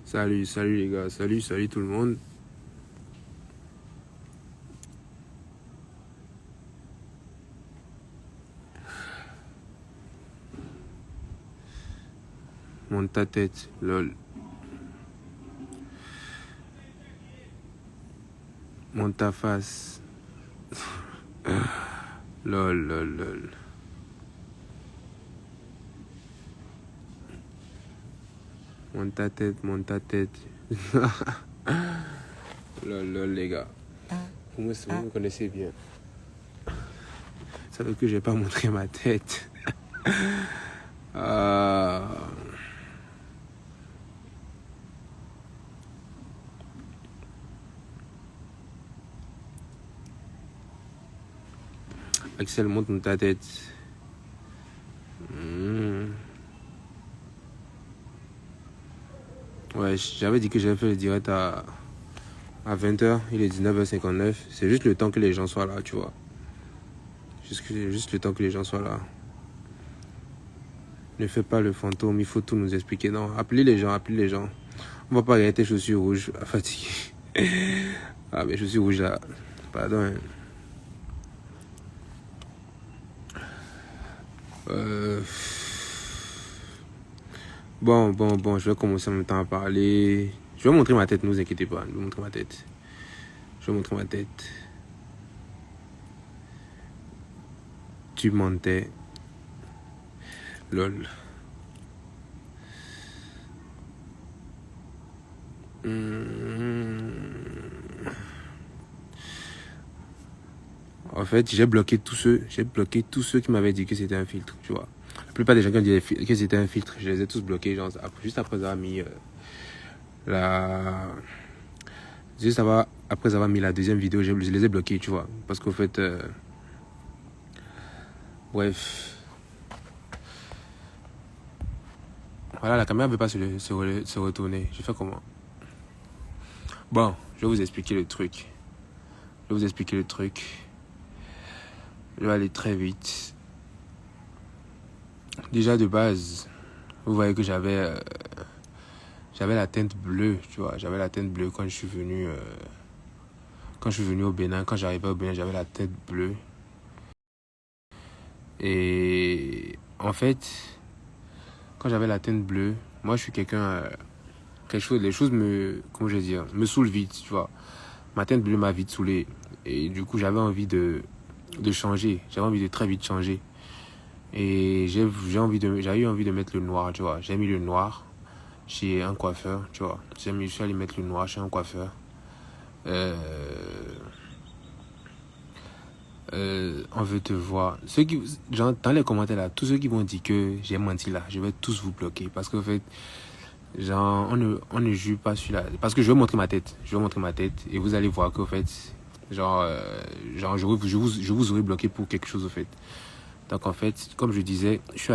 Salut, salut les gars, salut, salut tout le monde. Monte ta tête, lol. Monte ta face. Lol, lol, lol. Monte ta tête, monte ta tête. Lol, lol, les gars. Vous me connaissez bien. Ça veut que je vais pas montrer ma tête. Axel, montre ta tête. Ouais, j'avais dit que j'avais fait le direct à 20h. Il est 19h59. C'est juste le temps que les gens soient là, tu vois. Juste le temps que les gens soient là. Ne fais pas le fantôme, il faut tout nous expliquer. Non, appelez les gens, appelez les gens. On va pas regarder tes chaussures rouges, fatigué. Ah, mes chaussures rouges là. Pardon. Hein. Bon, je vais commencer en même temps à parler. Je vais montrer ma tête, ne vous inquiétez pas. Je vais montrer ma tête. Tu mentais. Lol. En fait, j'ai bloqué tous ceux qui m'avaient dit que c'était un filtre, tu vois. La plupart des gens qui ont dit que c'était un filtre, je les ai tous bloqués, genre, juste après avoir mis après avoir mis la deuxième vidéo, je les ai bloqués, tu vois. Parce qu'au fait, bref. Voilà, la caméra ne veut pas se retourner. Je fais comment? Bon, je vais vous expliquer le truc. Je vais aller très vite. Déjà de base, vous voyez que j'avais la teinte bleue, tu vois. J'avais la teinte bleue quand je suis venu au Bénin. Quand j'arrivais au Bénin, j'avais la teinte bleue. Et en fait, quand j'avais la teinte bleue, moi je suis quelqu'un, les choses me saoulent vite, tu vois. Ma teinte bleue m'a vite saoulé. Et du coup, j'avais envie de changer. J'avais envie de très vite changer. Et j'avais eu envie de mettre le noir, tu vois. J'ai mis le noir chez un coiffeur, tu vois. Je suis allé mettre le noir chez un coiffeur. On veut te voir. Dans les commentaires là, tous ceux qui vont dire que j'ai menti là, je vais tous vous bloquer. Parce qu'en fait, on ne juge pas celui-là. Parce que je vais montrer ma tête. Et vous allez voir qu'au fait, je vous aurais bloqué pour quelque chose au fait. Donc en fait, comme je disais, je suis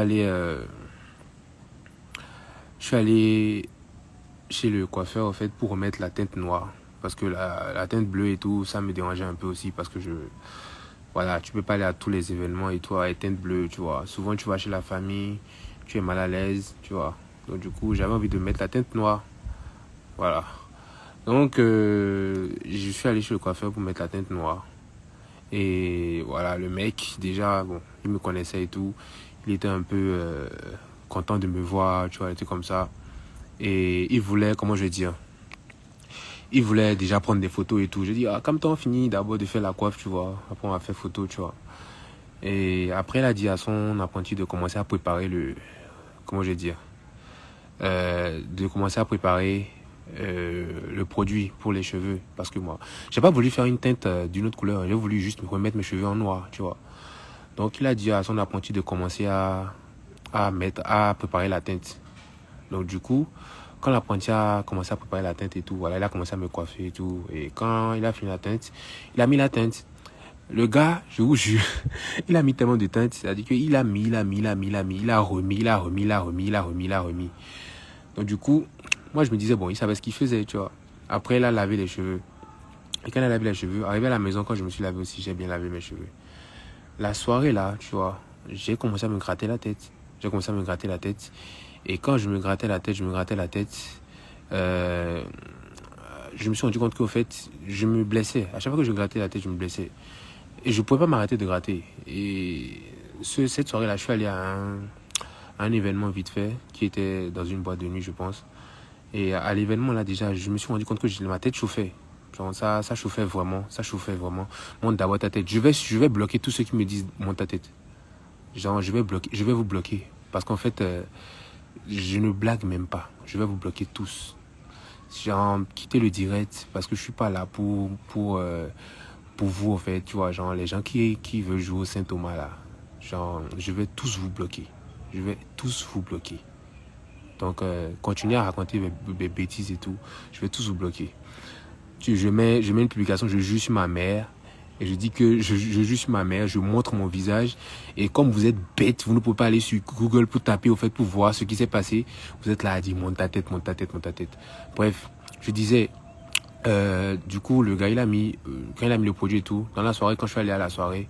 allé chez le coiffeur en fait pour remettre la teinte noire. Parce que la teinte bleue et tout, ça me dérangeait un peu aussi parce que voilà, tu peux pas aller à tous les événements et toi, avec teinte bleue, tu vois. Souvent, tu vas chez la famille, tu es mal à l'aise, tu vois. Donc, du coup, j'avais envie de mettre la teinte noire. Voilà. Donc, je suis allé chez le coiffeur pour mettre la teinte noire. Et voilà, le mec, déjà, bon, il me connaissait et tout. Il était un peu content de me voir, tu vois, il était comme ça. Et il voulait, comment je vais dire, il voulait déjà prendre des photos et tout. Je dis, comme toi, on finit d'abord de faire la coiffe, tu vois. Après, on va faire photo, tu vois. Et après, il a dit à son apprenti de commencer à préparer de commencer à préparer le produit pour les cheveux. Parce que moi, j'ai pas voulu faire une teinte d'une autre couleur. J'ai voulu juste me remettre mes cheveux en noir, tu vois. Donc, il a dit à son apprenti de commencer à préparer la teinte. Donc, du coup, quand l'apprenti a commencé à préparer la teinte et tout, voilà, il a commencé à me coiffer et tout. Et quand il a fini la teinte, il a mis la teinte. Le gars, je vous jure, il a mis tellement de teinte, c'est-à-dire qu'il a mis, il a remis. Donc du coup, moi je me disais, bon, il savait ce qu'il faisait, tu vois. Après, il a lavé les cheveux. Et quand il a lavé les cheveux, arrivé à la maison, quand je me suis lavé aussi, j'ai bien lavé mes cheveux. la soirée là, tu vois, j'ai commencé à me gratter la tête. J'ai commencé à me gratter la tête. Et quand je me grattais la tête, euh, je me suis rendu compte qu'au fait, je me blessais. À chaque fois que je grattais la tête, je me blessais. Et je ne pouvais pas m'arrêter de gratter. Et cette soirée-là, je suis allé à un événement vite fait, qui était dans une boîte de nuit, je pense. Et à l'événement, là, déjà, je me suis rendu compte que ma tête chauffait. Genre, ça chauffait vraiment. Ça chauffait vraiment. Monte d'abord ta tête. Je vais bloquer tous ceux qui me disent monte ta tête. Genre, je vais vous bloquer. Parce qu'en fait, je ne blague même pas. Je vais vous bloquer tous. Genre, quittez le direct parce que je suis pas là pour vous, en fait. Tu vois, genre, les gens qui veulent jouer au Saint-Thomas, là. Genre, je vais tous vous bloquer. Je vais tous vous bloquer. Donc, continuez à raconter mes bêtises et tout. Je vais tous vous bloquer. Je mets une publication, je juge ma mère. Et je dis que je juge ma mère, je montre mon visage. Et comme vous êtes bête, vous ne pouvez pas aller sur Google pour taper, au fait, pour voir ce qui s'est passé. Vous êtes là à dire, monte ta tête, monte ta tête, monte ta tête. Bref, je disais, du coup, le gars, quand il a mis le produit et tout, dans la soirée, quand je suis allé à la soirée,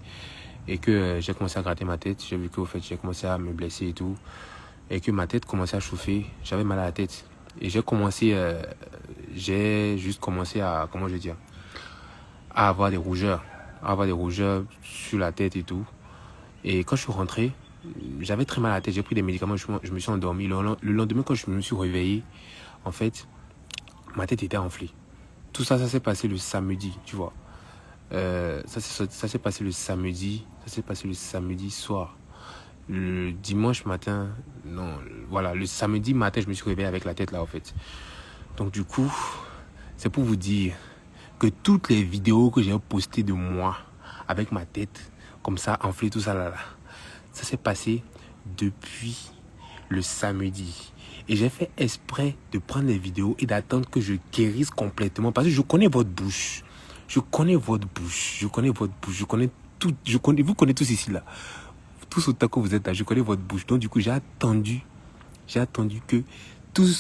et que j'ai commencé à gratter ma tête, j'ai vu qu'au fait, j'ai commencé à me blesser et tout. Et que ma tête commençait à chauffer, j'avais mal à la tête. Et j'ai juste commencé à, comment je vais dire, à avoir des rougeurs sur la tête et tout. Et quand je suis rentré, j'avais très mal à la tête, j'ai pris des médicaments, je me suis endormi. Le lendemain, quand je me suis réveillé, en fait, ma tête était enflée. Tout ça, ça s'est passé le samedi, tu vois. Ça s'est passé le samedi, soir. Le dimanche matin, non, voilà, le samedi matin, je me suis réveillé avec la tête là, en fait. Donc, du coup, c'est pour vous dire que toutes les vidéos que j'ai postées de moi, avec ma tête, comme ça, enflée, tout ça là, ça s'est passé depuis le samedi. Et j'ai fait exprès de prendre les vidéos et d'attendre que je guérisse complètement, parce que je connais votre bouche. Vous connaissez tous ici là. Tous autant que vous êtes là, je connais votre bouche. Donc du coup, j'ai attendu que tout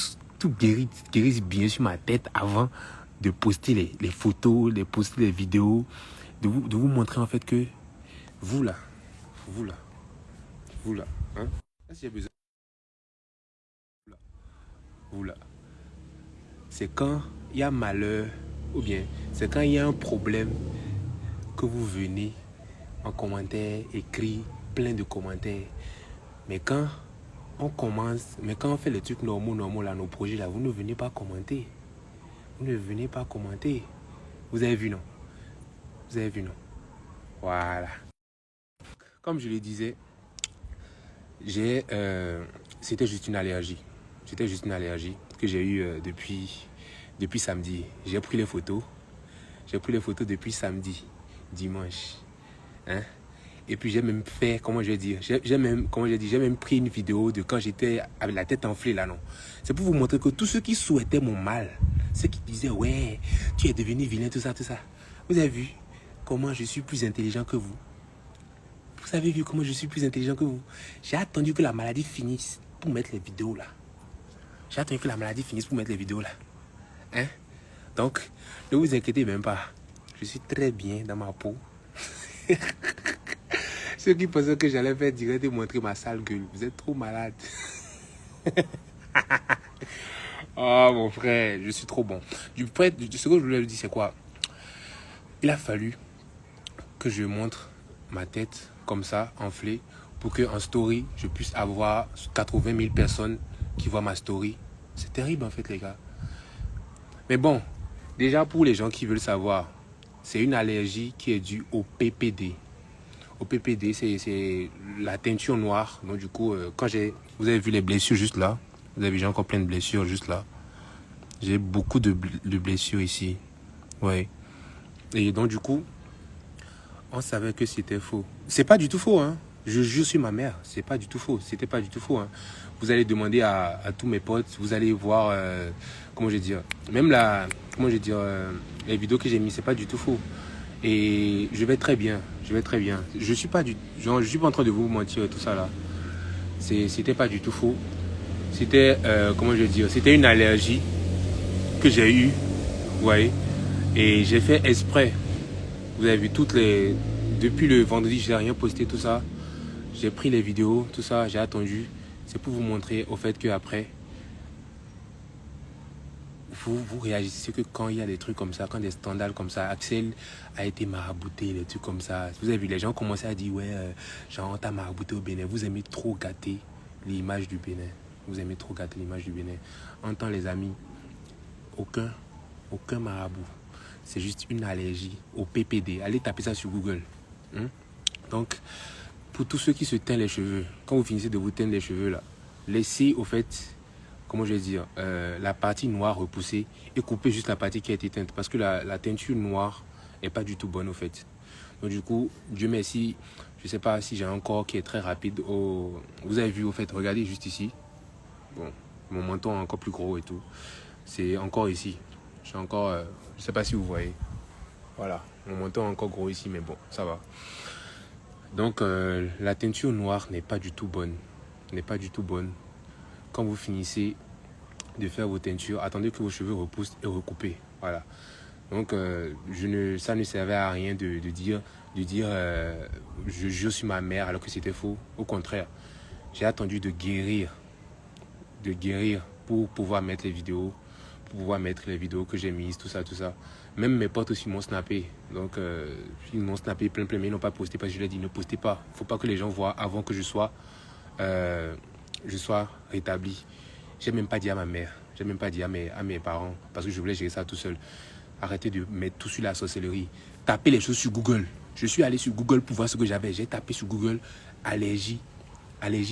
guérisse bien sur ma tête avant de poster les photos, de poster les vidéos, de vous montrer en fait que vous là, hein, si j'ai besoin, vous là, c'est quand il y a malheur, ou bien c'est quand il y a un problème que vous venez en commentaire, écrit plein de commentaires. Mais quand on fait les trucs normaux là, nos projets là, vous ne venez pas commenter. Vous avez vu, non? Voilà. Comme je le disais, c'était juste une allergie. Que j'ai eue depuis samedi. J'ai pris les photos depuis samedi, dimanche. Hein? Et puis j'ai même fait, j'ai même pris une vidéo de quand j'étais avec la tête enflée là, non. C'est pour vous montrer que tous ceux qui souhaitaient mon mal, ceux qui disaient, ouais, tu es devenu vilain, tout ça. Vous avez vu comment je suis plus intelligent que vous? J'ai attendu que la maladie finisse pour mettre les vidéos là. Hein? Donc, ne vous inquiétez même pas. Je suis très bien dans ma peau. Ceux qui pensaient que j'allais faire direct et montrer ma sale gueule, vous êtes trop malade. Oh mon frère, je suis trop bon. Ce que je voulais vous dire, c'est quoi? Il a fallu que je montre ma tête comme ça, enflée, pour qu'en story, je puisse avoir 80 000 personnes qui voient ma story. C'est terrible en fait, les gars. Mais bon, déjà pour les gens qui veulent savoir, c'est une allergie qui est due au PPD. Au PPD, c'est la teinture noire. Donc du coup, vous avez vu les blessures juste là. Vous avez vu, j'ai encore plein de blessures juste là. J'ai beaucoup de blessures ici. Ouais. Et donc du coup, on savait que c'était faux. C'est pas du tout faux, hein. Je jure sur ma mère, c'est pas du tout faux. C'était pas du tout faux, hein. Vous allez demander à tous mes potes, vous allez voir, même les vidéos que j'ai mis, c'est pas du tout faux. Et je vais très bien. Je suis pas en train de vous mentir et tout ça là. C'était pas du tout faux. C'était, c'était une allergie que j'ai eue, vous voyez. Et j'ai fait exprès. Vous avez vu depuis le vendredi, j'ai rien posté, tout ça. J'ai pris les vidéos, tout ça, j'ai attendu. C'est pour vous montrer au fait qu'après, vous réagissez que quand il y a des trucs comme ça, quand des scandales comme ça, Axel a été marabouté, des trucs comme ça. Vous avez vu, les gens commençaient à dire, ouais, genre, on t'a marabouté au Bénin. Vous aimez trop gâter l'image du Bénin. Vous aimez trop gâter l'image du Bénin. En temps, les amis, aucun marabout. C'est juste une allergie au PPD. Allez taper ça sur Google. Donc, pour tous ceux qui se teignent les cheveux, quand vous finissez de vous teindre les cheveux, là, laissez au fait, comment je vais dire, la partie noire repoussée et coupez juste la partie qui a été teinte. Parce que la teinture noire n'est pas du tout bonne au fait. Donc du coup, Dieu merci, je ne sais pas si j'ai un corps qui est très rapide. Vous avez vu au fait, regardez juste ici. Bon, mon menton est encore plus gros et tout. C'est encore ici. Je suis encore, je ne sais pas si vous voyez. Voilà, mon menton est encore gros ici, mais bon, ça va. Donc la teinture noire n'est pas du tout bonne. N'est pas du tout bonne. Quand vous finissez de faire vos teintures, attendez que vos cheveux repoussent et recoupez. Voilà. Donc ça ne servait à rien de dire je jure sur ma mère alors que c'était faux. Au contraire, j'ai attendu de guérir pour pouvoir mettre les vidéos, que j'ai mises, tout ça. Même mes potes aussi m'ont snappé. Donc ils m'ont snappé plein, mais ils n'ont pas posté parce que je leur ai dit ne postez pas. Il ne faut pas que les gens voient avant que je sois rétabli. J'ai même pas dit à ma mère, j'ai même pas dit à mes parents parce que je voulais gérer ça tout seul. Arrêtez de mettre tout sur la sorcellerie. Tapez les choses sur Google. Je suis allé sur Google pour voir ce que j'avais. J'ai tapé sur Google allergie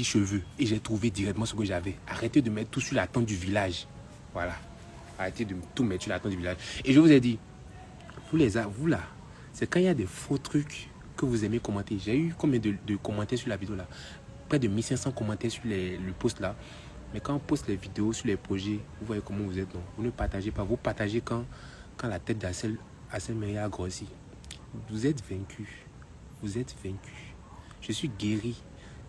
cheveux et j'ai trouvé directement ce que j'avais. Arrêtez de mettre tout sur la tente du village. Voilà. Arrêtez de tout mettre sur la tente du village. Et je vous ai dit, vous là, c'est quand il y a des faux trucs que vous aimez commenter. J'ai eu combien de commentaires sur la vidéo là? Près de 1500 commentaires sur le post là. Mais quand on poste les vidéos sur les projets, vous voyez comment vous êtes. Non? Vous ne partagez pas. Vous partagez quand la tête d'Assel Meria a grossi. Vous êtes vaincu. Vous êtes vaincu. Je suis guéri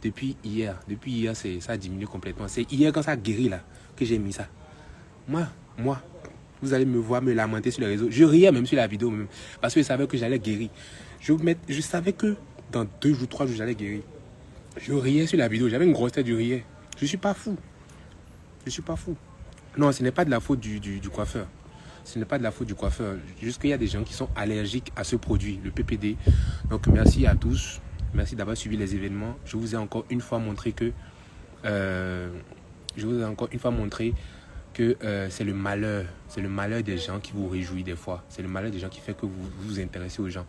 depuis hier. Depuis hier, ça a diminué complètement. C'est hier quand ça a guéri là que j'ai mis ça. Moi, vous allez me voir me lamenter sur les réseaux. Je riais même sur la vidéo même, parce que je savais que j'allais guérir. Je savais que dans 2 jours, 3 jours, j'allais guérir. Je riais sur la vidéo. J'avais une grosse tête, je riais. Je ne suis pas fou. Non, ce n'est pas de la faute du coiffeur. Ce n'est pas de la faute du coiffeur. Juste qu'il y a des gens qui sont allergiques à ce produit, le PPD. Donc, merci à tous. Merci d'avoir suivi les événements. Je vous ai encore une fois montré que... c'est le malheur. C'est le malheur des gens qui vous réjouit des fois. C'est le malheur des gens qui fait que vous vous intéressez aux gens.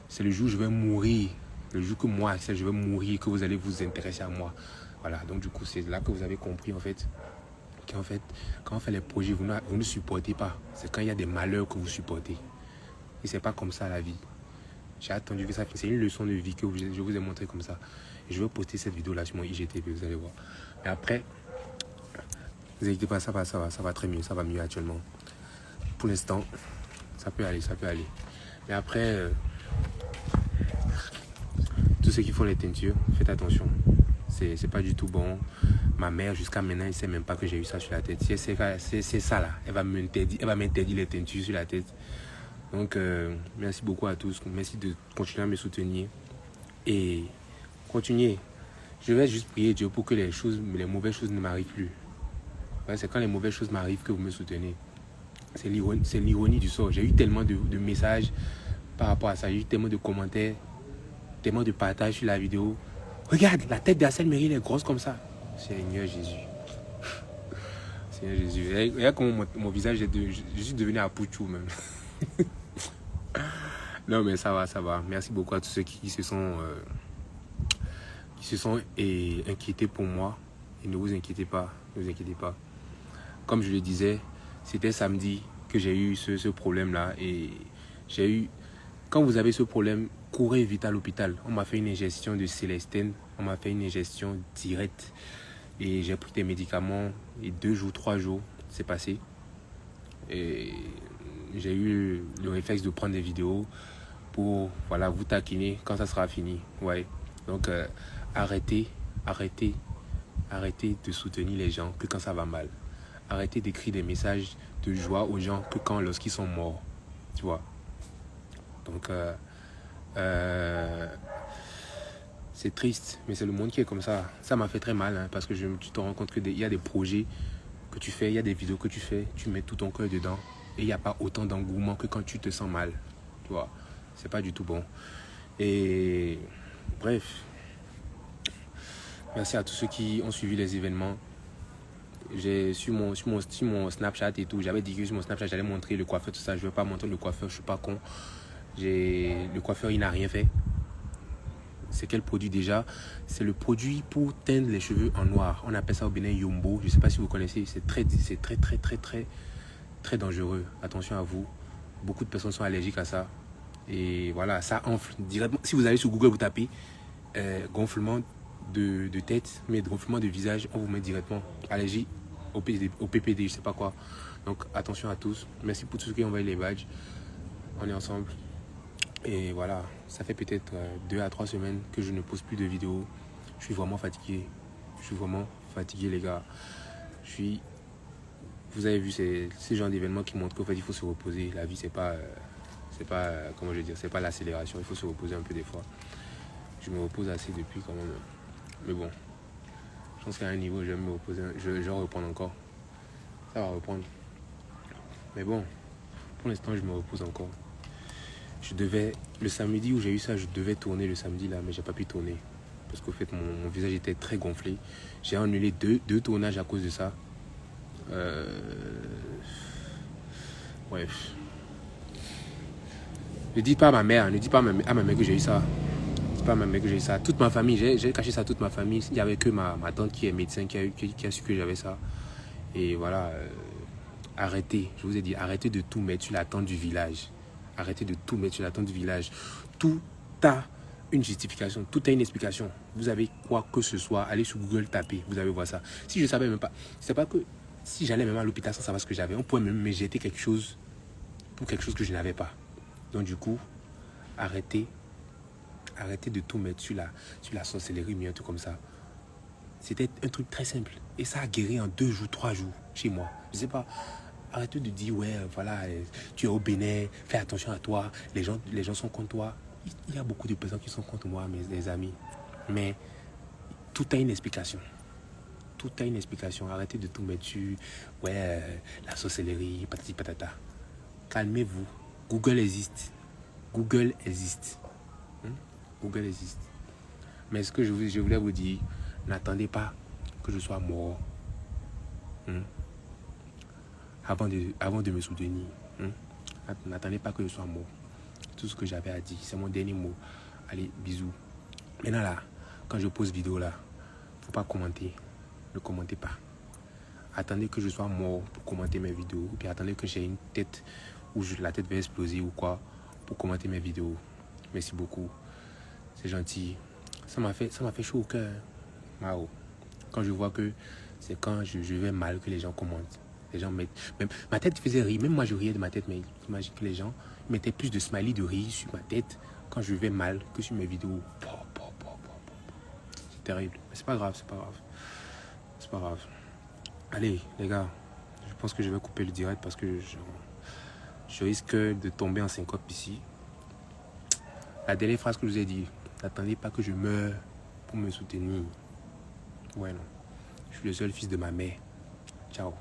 C'est le jour où je vais mourir. Le jour que moi, je vais mourir, que vous allez vous intéresser à moi. Voilà, donc du coup, c'est là que vous avez compris en fait, qu'en fait, quand on fait les projets, vous ne supportez pas. C'est quand il y a des malheurs que vous supportez. Et c'est pas comme ça la vie. J'ai attendu que ça finisse. C'est une leçon de vie que je vous ai montré comme ça. Et je vais poster cette vidéo là sur mon IGTV, vous allez voir. Mais après, vous inquiétez pas, ça va très mieux, ça va mieux actuellement. Pour l'instant, ça peut aller. Mais après, tous ceux qui font les teintures, faites attention. C'est pas du tout bon. Ma mère, jusqu'à maintenant, elle ne sait même pas que j'ai eu ça sur la tête. Si c'est ça là, elle va m'interdire les teintures sur la tête. Donc, merci beaucoup à tous. Merci de continuer à me soutenir. Et continuez. Je vais juste prier Dieu pour que les mauvaises choses ne m'arrivent plus. Ouais, c'est quand les mauvaises choses m'arrivent que vous me soutenez. C'est l'ironie du sort. J'ai eu tellement de messages par rapport à ça. J'ai eu tellement de commentaires, tellement de partages sur la vidéo. Regarde, la tête d'Assel Meria est grosse comme ça. Seigneur Jésus. Seigneur Jésus. Regarde comment mon visage je suis devenu à Pouchou même. Non mais ça va. Merci beaucoup à tous ceux qui se sont inquiétés pour moi. Et ne vous inquiétez pas. Comme je le disais, c'était samedi que j'ai eu ce problème-là. Et quand vous avez ce problème, courez vite à l'hôpital. On m'a fait une ingestion de Célestine. On m'a fait une ingestion directe. Et j'ai pris des médicaments. Et 2 jours, 3 jours, c'est passé. Et j'ai eu le réflexe de prendre des vidéos pour vous taquiner quand ça sera fini. Ouais. Donc, arrêtez de soutenir les gens que quand ça va mal. Arrêtez d'écrire des messages de joie aux gens que lorsqu'ils sont morts. Tu vois. Donc, C'est triste, mais c'est le monde qui est comme ça. Ça m'a fait très mal, hein, parce que tu te rends compte qu'il y a des projets que tu fais, il y a des vidéos que tu fais, tu mets tout ton cœur dedans, et il n'y a pas autant d'engouement que quand tu te sens mal. Tu vois, c'est pas du tout bon. Et bref, merci à tous ceux qui ont suivi les événements. J'ai sur mon Snapchat et tout, j'avais dit que sur mon Snapchat j'allais montrer le coiffeur, tout ça. Je ne vais pas montrer le coiffeur, je suis pas con. Le coiffeur, il n'a rien fait. C'est quel produit déjà? C'est le produit pour teindre les cheveux en noir. On appelle ça au Bénin Yombo. Je ne sais pas si vous connaissez. C'est très dangereux. Attention à vous. Beaucoup de personnes sont allergiques à ça. Et voilà, ça enfle directement. Si vous allez sur Google, vous tapez gonflement de tête, mais gonflement de visage, on vous met directement allergie au PPD, je sais pas quoi. Donc attention à tous. Merci pour tous ceux qui ont envoyé les badges. On est ensemble. Et voilà, ça fait peut-être 2 à 3 semaines que je ne pose plus de vidéos. Je suis vraiment fatigué. Je suis vraiment fatigué, les gars. Vous avez vu ces genres d'événements qui montrent qu'en fait il faut se reposer. La vie, c'est pas comment je veux dire, c'est pas l'accélération. Il faut se reposer un peu des fois. Je me repose assez depuis quand même. Mais bon, je pense qu'à un niveau, je vais me reposer. Je vais reprendre encore. Ça va reprendre. Mais bon, pour l'instant, je me repose encore. Le samedi où j'ai eu ça, je devais tourner le samedi là, mais j'ai pas pu tourner. Parce qu'au fait, mon visage était très gonflé. J'ai annulé deux tournages à cause de ça. Bref. Ne dites pas à ma mère, à ma mère que j'ai eu ça. Ne dites pas à ma mère que j'ai eu ça. Toute ma famille, j'ai caché ça à toute ma famille. Il n'y avait que ma tante qui est médecin qui a su que j'avais ça. Et voilà, arrêtez, je vous ai dit, arrêtez de tout mettre sur la tente du village. Arrêtez de tout mettre sur la tente du village. Tout a une justification, tout a une explication. Vous avez quoi que ce soit, allez sur Google, tapez, vous allez voir ça. Si je ne savais même pas, c'est pas que si j'allais même à l'hôpital sans savoir ce que j'avais, on pourrait même me jeter quelque chose pour quelque chose que je n'avais pas. Donc du coup, arrêtez de tout mettre sur la sorcellerie, un truc comme ça. C'était un truc très simple. Et ça a guéri en 2 jours, 3 jours chez moi. Je sais pas. Arrêtez de dire, ouais, voilà, tu es au Bénin, fais attention à toi, les gens sont contre toi. Il y a beaucoup de personnes qui sont contre moi, mes amis. Mais tout a une explication. Tout a une explication. Arrêtez de tout mettre sur, ouais, la sorcellerie, patati patata. Calmez-vous. Google existe. Google existe. Google existe. Mais ce que je voulais vous dire, n'attendez pas que je sois mort. Avant de me soutenir. N'attendez pas que je sois mort. Tout ce que j'avais à dire, c'est mon dernier mot. Allez, bisous. Maintenant là, quand je pose vidéo là, faut pas commenter. Ne commentez pas. Attendez que je sois mort pour commenter mes vidéos. Ou bien attendez que j'ai une tête où la tête va exploser ou quoi pour commenter mes vidéos. Merci beaucoup. C'est gentil. Ça m'a fait chaud au cœur. Wow. Quand je vois que c'est quand je vais mal que les gens commentent. Les gens mettent... Même, ma tête faisait rire. Même moi, je riais de ma tête. Mais j'imagine que les gens mettaient plus de smiley de rire sur ma tête quand je vais mal que sur mes vidéos. C'est terrible. Mais c'est pas grave, c'est pas grave. C'est pas grave. Allez, les gars. Je pense que je vais couper le direct parce que je risque de tomber en syncope ici. La dernière phrase que je vous ai dit. N'attendez pas que je meure pour me soutenir. Ouais, non. Je suis le seul fils de ma mère. Ciao.